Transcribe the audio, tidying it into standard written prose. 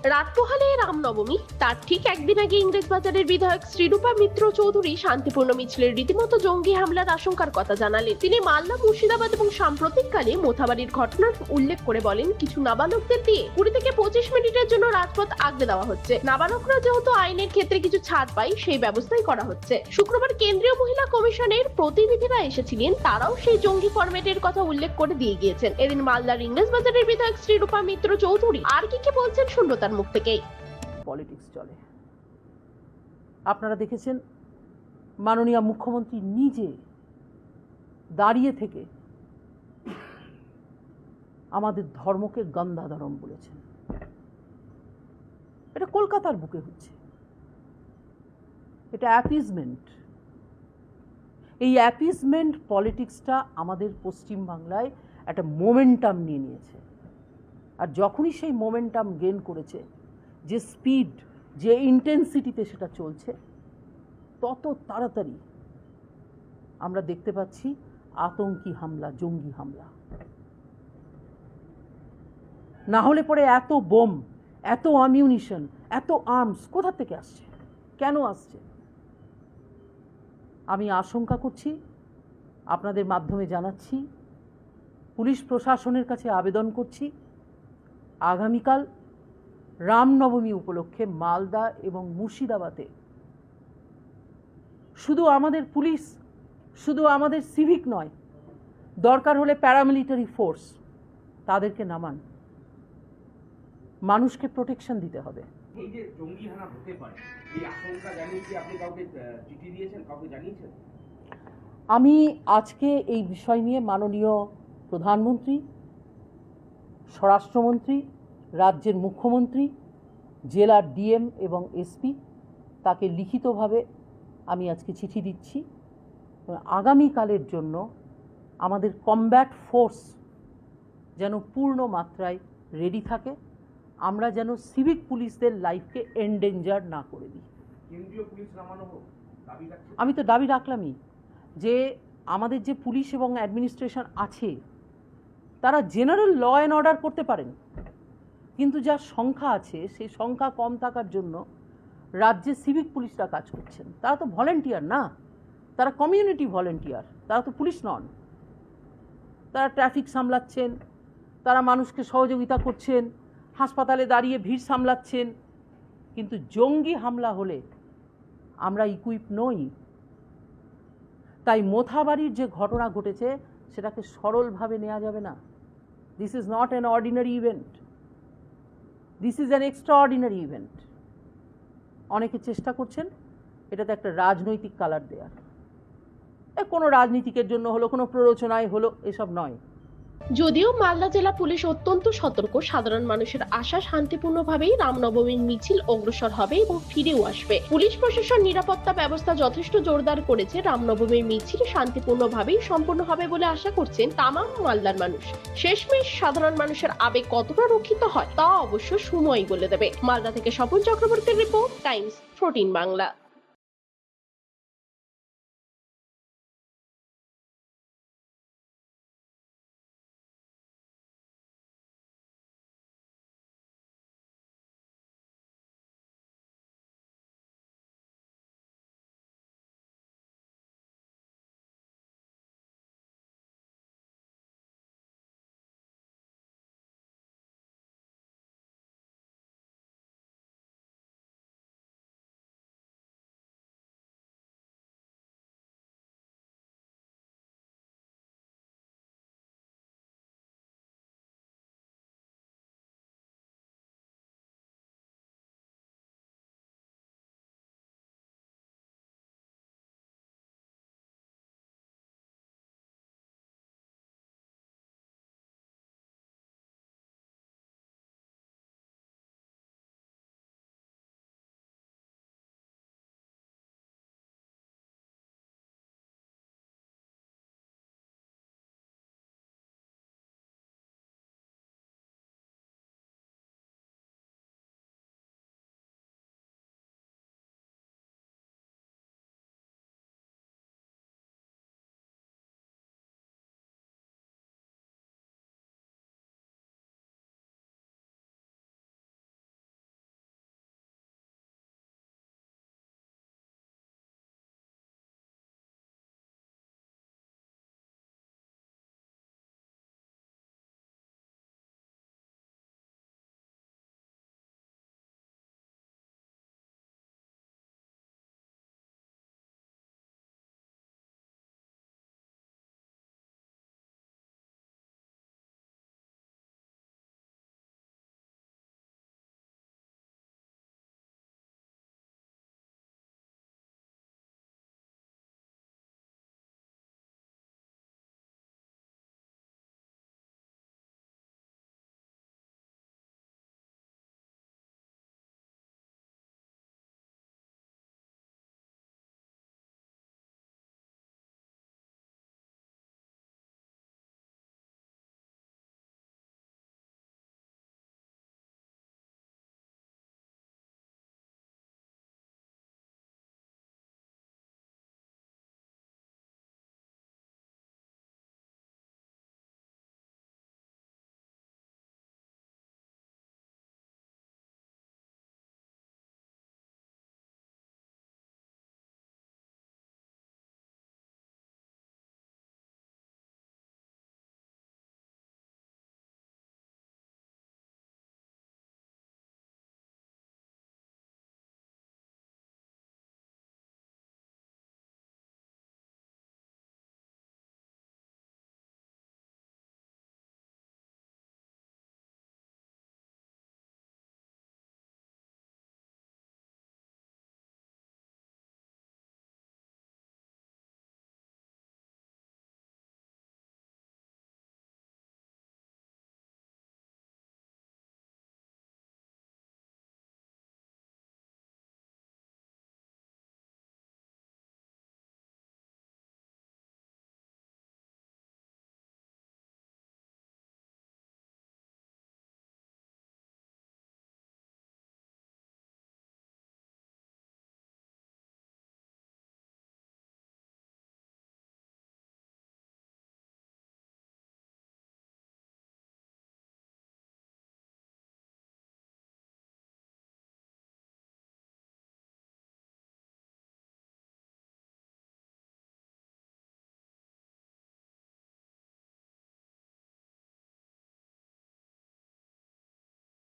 রাত পোহালে রামনবমী, তার ঠিক একদিন আগে ইংরেজবাজারের বিধায়ক শ্রীরূপা মিত্র চৌধুরী শান্তিপূর্ণ মিছিলের রীতিমতো জঙ্গি হামলার আশঙ্কার কথা জানালেন। তিনি মালদা, মুর্শিদাবাদ এবং সাম্প্রতিককালে মোথাবাড়ির ঘটনার উল্লেখ করে বলেন, কিছু নাবালকদের দিয়ে 20 থেকে 25 মিনিটের জন্য রাজপথ আগলে দেওয়া হচ্ছে। নাবালকরা যেহেতু আইনের ক্ষেত্রে কিছু ছাড় পায়, সেই ব্যবস্থাই করা হচ্ছে। শুক্রবার কেন্দ্রীয় মহিলা কমিশনের প্রতিনিধিরা এসেছিলেন, তারাও সেই জঙ্গি ফরম্যাটের কথা উল্লেখ করে দিয়ে গিয়েছেন। এদিন মালদার ইংরেজবাজারের বিধায়ক শ্রীরূপা মিত্র চৌধুরী আর কি বলছেন শুনলো তার মুখ থেকেই। পলিটিক্স চলে। আপনারা দেখেছেন মাননীয় মুখ্যমন্ত্রী নিজে দাঁড়িয়ে থেকে আমাদের ধর্মকে গন্ধাধরম বলেছেন। এটা কলকাতার বুকে হচ্ছে, এটা অ্যাপিজমেন্ট। এই অ্যাপিজমেন্ট পলিটিক্সটা আমাদের পশ্চিম বাংলায় একটা মোমেন্টাম নিয়ে নিয়েছে। আর যখনই সেই মোমেন্টাম গেইন করেছে, যে স্পিড, যে ইন্টেন্সিটিতে সেটা চলছে, তত তাড়াতাড়ি আমরা দেখতে পাচ্ছি আতঙ্কি হামলা, জঙ্গি হামলা। না হলে পরে এত বোম, এত অ্যামিউনিশন, এত আর্মস কোথা থেকে আসছে, কেন আসছে? আমি আশঙ্কা করছি, আপনাদের মাধ্যমে জানাচ্ছি, পুলিশ প্রশাসনের কাছে আবেদন করছি, আগামীকাল রামনবমী উপলক্ষে মালদা এবং মুর্শিদাবাদে শুধু আমাদের পুলিশ, শুধু আমাদের সিভিক নয়, দরকার হলে প্যারামিলিটারি ফোর্স, তাদেরকে নামান। মানুষকে প্রোটেকশন দিতে হবে। এই যে জঙ্গি হানা হতে পারে, এই আশঙ্কা জানিয়ে কি আপনি কাউকে চিঠি দিয়েছেন, কাউকে জানিয়েছেন? আমি আজকে এই বিষয় নিয়ে মাননীয় প্রধানমন্ত্রী, স্বরাষ্ট্রমন্ত্রী, রাজ্যের মুখ্যমন্ত্রী, জেলার ডিএম এবং এসপি, তাকে লিখিতভাবে আমি আজকে চিঠি দিচ্ছি। আগামীকালের জন্য আমাদের কমব্যাট ফোর্স যেন পূর্ণ মাত্রায় রেডি থাকে, আমরা যেন সিভিক পুলিশদের লাইফকে এন্ডেঞ্জার না করে দিই। কেন্দ্রীয় পুলিশ নামানো হোক দাবি রাখছেন? আমি তো দাবি রাখলামই যে আমাদের যে পুলিশ এবং অ্যাডমিনিস্ট্রেশন আছে, তারা জেনারেল ল অ্যান্ড অর্ডার করতে পারেন, কিন্তু যা সংখ্যা আছে সেই সংখ্যা কম থাকার জন্য রাজ্যে সিভিক পুলিশরা কাজ করছেন। তারা তো ভলেন্টিয়ার না, তারা কমিউনিটি ভলেন্টিয়ার, তারা তো পুলিশ নন। তারা ট্রাফিক সামলাচ্ছেন, তারা মানুষকে সহযোগিতা করছেন, হাসপাতালে দাঁড়িয়ে ভিড় সামলাচ্ছেন, কিন্তু জঙ্গি হামলা হলে আমরা ইকুইপ নই। তাই মোথাবাড়ির যে ঘটনা ঘটেছে সেটাকে সরলভাবে নেওয়া যাবে না। This is not an ordinary event, this is an extraordinary event. অনেকে চেষ্টা করছেন এটাতে একটা রাজনৈতিক কালার দেওয়ার। কোনো রাজনীতিকের জন্য হলো, কোনো প্ররোচনায় হলো, এসব নয়। যদিও মালদা জেলা পুলিশ অত্যন্ত সতর্ক, সাধারণ মানুষের আশা শান্তিপূর্ণভাবেই রামনবমীর মিছিল অগ্রসর হবে এবং ফিরেও আসবে। পুলিশ প্রশাসন নিরাপত্তা ব্যবস্থা যথেষ্ট জোরদার করেছে। রামনবমীর মিছিল শান্তিপূর্ণভাবেই সম্পন্ন হবে বলে আশা করছেন তামাম মালদার মানুষ। শেষমেশ সাধারণ মানুষের আবেগ কতটা রক্ষিত হয় তা অবশ্য সময়ই বলে দেবে। মালদা থেকে স্বপন চক্রবর্তীর রিপোর্ট, টাইমস 14 বাংলা।